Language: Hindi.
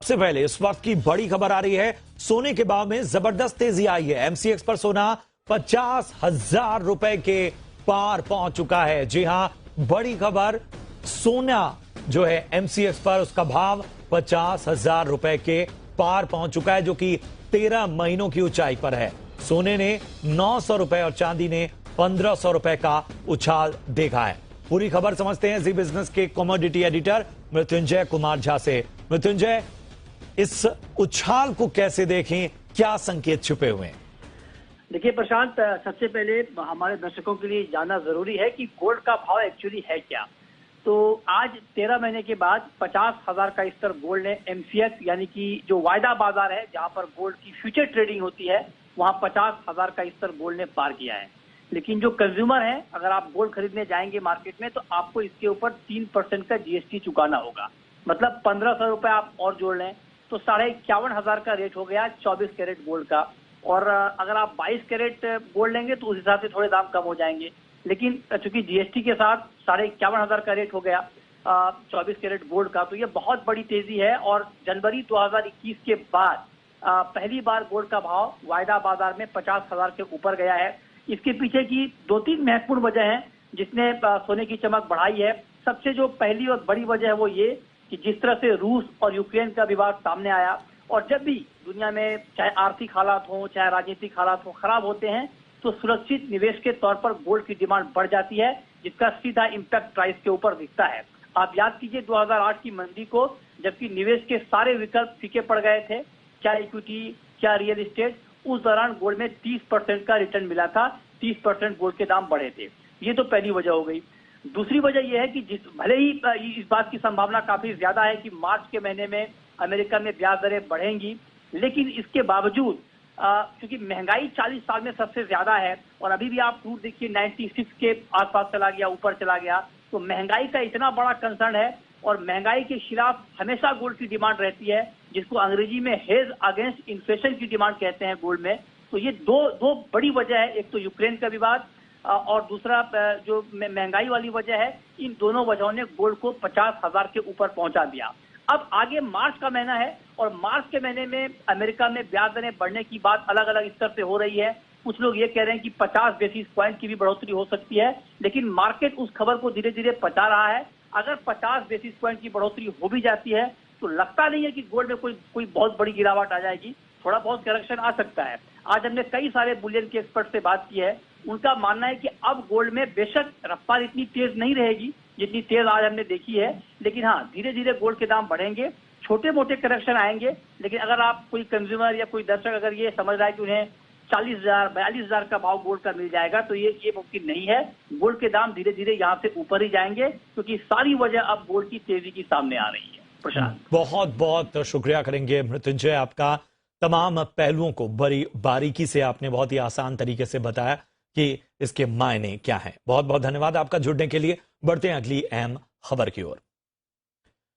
सबसे पहले इस वक्त की बड़ी खबर आ रही है। सोने के भाव में जबरदस्त तेजी आई है। एमसीएक्स पर सोना 50,000 रुपए के पार पहुंच चुका है। जी हां, बड़ी खबर, सोना जो है एमसीएक्स पर उसका भाव 50,000 रुपए के पार पहुंच चुका है, जो कि 13 महीनों की ऊंचाई पर है। सोने ने 900 रुपए और चांदी ने 1500 रुपए का उछाल देखा है। पूरी खबर समझते हैं जी बिजनेस के कमोडिटी एडिटर मृत्युंजय कुमार झा से। मृत्युंजय, इस उछाल को कैसे देखें, क्या संकेत छुपे हुए हैं? देखिए प्रशांत, सबसे पहले हमारे दर्शकों के लिए जानना जरूरी है कि गोल्ड का भाव एक्चुअली है क्या। तो आज 13 महीने के बाद 50,000 का स्तर गोल्ड ने एमसीएक्स यानी कि जो वायदा बाजार है जहां पर गोल्ड की फ्यूचर ट्रेडिंग होती है, वहां 50,000 का स्तर गोल्ड ने पार किया है। लेकिन जो कंज्यूमर है, अगर आप गोल्ड खरीदने जाएंगे मार्केट में तो आपको इसके ऊपर 3% का जीएसटी चुकाना होगा। मतलब 1500 रुपए आप और जोड़ लें तो 51,500 का रेट हो गया 24 कैरेट गोल्ड का। और अगर आप 22 कैरेट गोल्ड लेंगे तो उस हिसाब से थोड़े दाम कम हो जाएंगे। लेकिन चूंकि जीएसटी के साथ 51,500 का रेट हो गया 24 कैरेट गोल्ड का, तो ये बहुत बड़ी तेजी है। और जनवरी 2021 के बाद पहली बार गोल्ड का भाव वायदा बाजार में 50,000 के ऊपर गया है। इसके पीछे की 2-3 महत्वपूर्ण वजह है जिसने सोने की चमक बढ़ाई है। सबसे जो पहली और बड़ी वजह है वो ये कि जिस तरह से रूस और यूक्रेन का विवाद सामने आया, और जब भी दुनिया में चाहे आर्थिक हालात हो चाहे राजनीतिक हालात हो खराब होते हैं तो सुरक्षित निवेश के तौर पर गोल्ड की डिमांड बढ़ जाती है, जिसका सीधा इम्पैक्ट प्राइस के ऊपर दिखता है। आप याद कीजिए 2008 की मंदी को, जबकि निवेश के सारे विकल्प फीके पड़ गए थे, क्या इक्विटी क्या रियल एस्टेट, उस दौरान गोल्ड में 30% का रिटर्न मिला था। 30% गोल्ड के दाम बढ़े थे। ये तो पहली वजह हो गई। दूसरी वजह यह है कि भले ही इस बात की संभावना काफी ज्यादा है कि मार्च के महीने में अमेरिका में ब्याज दरें बढ़ेंगी, लेकिन इसके बावजूद क्योंकि महंगाई 40 साल में सबसे ज्यादा है और अभी भी आप क्रूड देखिए 96 के आसपास चला गया, ऊपर चला गया, तो महंगाई का इतना बड़ा कंसर्न है। और महंगाई के खिलाफ हमेशा गोल्ड की डिमांड रहती है, जिसको अंग्रेजी में हेज अगेंस्ट इन्फ्लेशन की डिमांड कहते हैं गोल्ड में। तो ये दो बड़ी वजह है, एक तो यूक्रेन का विवाद और दूसरा जो महंगाई वाली वजह है। इन दोनों वजहों ने गोल्ड को 50,000 के ऊपर पहुंचा दिया। अब आगे मार्च का महीना है और मार्च के महीने में अमेरिका में ब्याज दरें बढ़ने की बात अलग अलग स्तर से हो रही है। कुछ लोग ये कह रहे हैं कि 50 बेसिस पॉइंट की भी बढ़ोतरी हो सकती है, लेकिन मार्केट उस खबर को धीरे धीरे पचा रहा है। अगर 50 बेसिस पॉइंट की बढ़ोतरी हो भी जाती है तो लगता नहीं है कि गोल्ड में कोई बहुत बड़ी गिरावट आ जाएगी। थोड़ा बहुत करेक्शन आ सकता है। आज हमने कई सारे बुलियन के एक्सपर्ट से बात की है, उनका मानना है कि अब गोल्ड में बेशक रफ्तार इतनी तेज नहीं रहेगी जितनी तेज आज हमने देखी है, लेकिन हाँ धीरे धीरे गोल्ड के दाम बढ़ेंगे, छोटे मोटे करेक्शन आएंगे। लेकिन अगर आप कोई कंज्यूमर या कोई दर्शक अगर ये समझ रहा है कि उन्हें 40,000 42,000 का भाव गोल्ड का मिल जाएगा, तो ये मुमकिन नहीं है। गोल्ड के दाम धीरे धीरे यहाँ से ऊपर ही जाएंगे, क्योंकि सारी वजह अब गोल्ड की तेजी की सामने आ रही है। प्रशांत, बहुत बहुत शुक्रिया करेंगे मृत्युंजय आपका। तमाम पहलुओं को बड़ी बारीकी से आपने बहुत ही आसान तरीके से बताया कि इसके मायने क्या हैं। बहुत बहुत धन्यवाद आपका जुड़ने के लिए। बढ़ते हैं अगली अहम खबर की ओर।